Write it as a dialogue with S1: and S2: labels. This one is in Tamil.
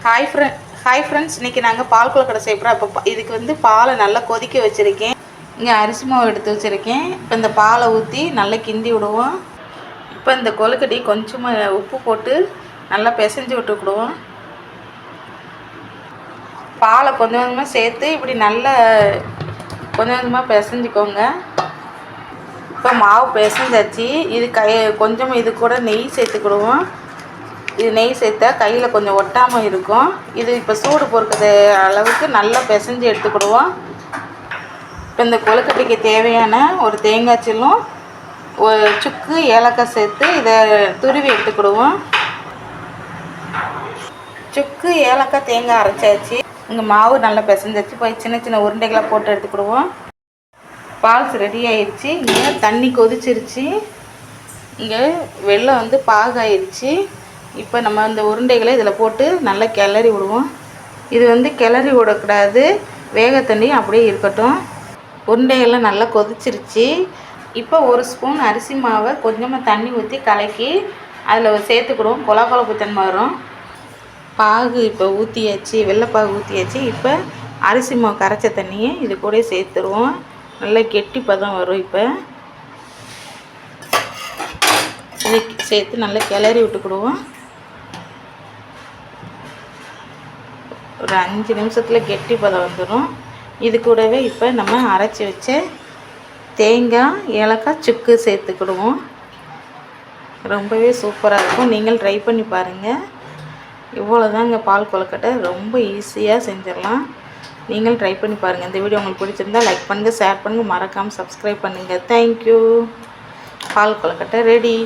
S1: ஹாய் ஃப்ரெண்ட்ஸ், இன்றைக்கி நாங்கள் பால் கொழுக்கட்டை செய்ய போகிறோம். இப்போ இதுக்கு வந்து பாலை நல்லா கொதிக்க வச்சுருக்கேன். இங்கே அரிசி மாவு எடுத்து வச்சுருக்கேன். இப்போ இந்த பாலை ஊற்றி நல்லா கிண்டி விடுவோம். இப்போ இந்த கொழுக்கட்டை கொஞ்சமாக உப்பு போட்டு நல்லா பிசைஞ்சு விட்டுக்கிடுவோம். பாலை கொஞ்சம் கொஞ்சமாக சேர்த்து இப்படி நல்லா கொஞ்சம் கொஞ்சமாக பிசைஞ்சிக்கோங்க. இப்போ மாவு பிசைஞ்சாச்சு. இது கொஞ்சமாக இது கூட நெய் சேர்த்துக்கிடுவோம். இது நெய் சேர்த்தா கையில் கொஞ்சம் ஒட்டாமல் இருக்கும். இது இப்போ சூடு பொறுக்கிற அளவுக்கு நல்லா பிசைஞ்சு எடுத்துக்கிடுவோம். இப்போ இந்த கொழுக்கட்டைக்கு தேவையான ஒரு தேங்காய் சில்லும் ஒரு சுக்கு ஏலக்காய் சேர்த்து இதை துருவி எடுத்துக்கிடுவோம். சுக்கு ஏலக்காய் தேங்காய் அரைச்சாச்சு. இங்கே மாவு நல்லா பிசைஞ்சாச்சு. போய் சின்ன சின்ன உருண்டைகளாக போட்டு எடுத்துக்கிடுவோம். பால்ஸ் ரெடி ஆயிடுச்சு. இங்கே தண்ணி கொதிச்சிருச்சு. இங்கே வெல்லம் வந்து பாகாயிடுச்சு. இப்போ நம்ம இந்த உருண்டைகளை இதில் போட்டு நல்லா கிளறி விடுவோம். இது வந்து கிளறி விடக்கூடாது, வேக தண்ணி அப்படியே இருக்கட்டும். உருண்டைகள்லாம் நல்லா கொதிச்சிருச்சு. இப்போ ஒரு ஸ்பூன் அரிசி மாவை கொஞ்சமாக தண்ணி ஊற்றி கலக்கி அதில் சேர்த்துக்கிடுவோம். கொலப்பு தன்மை வரும். பாகு இப்போ ஊற்றியாச்சு, வெள்ளைப்பாகு ஊற்றியாச்சு. இப்போ அரிசி மாவு கரைச்ச தண்ணியை இது கூட சேர்த்துருவோம். நல்லா கெட்டி பதம் வரும். இப்போ இதை சேர்த்து நல்லா கிளறி விட்டுக்கிடுவோம். ஒரு 5 நிமிஷத்தில் கெட்டி பதம் வந்துடும். இது கூடவே இப்போ நம்ம அரைச்சி வச்ச தேங்காய் ஏலக்காய் சுக்கு சேர்த்துக்கிடுவோம். ரொம்பவே சூப்பராக இருக்கும். நீங்கள் ட்ரை பண்ணி பாருங்கள். இவ்வளோதாங்க பால் கொழுக்கட்டை. ரொம்ப ஈஸியாக செஞ்சிடலாம். நீங்கள் ட்ரை பண்ணி பாருங்கள். இந்த வீடியோ உங்களுக்கு பிடிச்சிருந்தால் லைக் பண்ணுங்கள், ஷேர் பண்ணுங்கள், மறக்காமல் சப்ஸ்கிரைப் பண்ணுங்கள். தேங்க்யூ. பால் கொழுக்கட்டை ரெடி.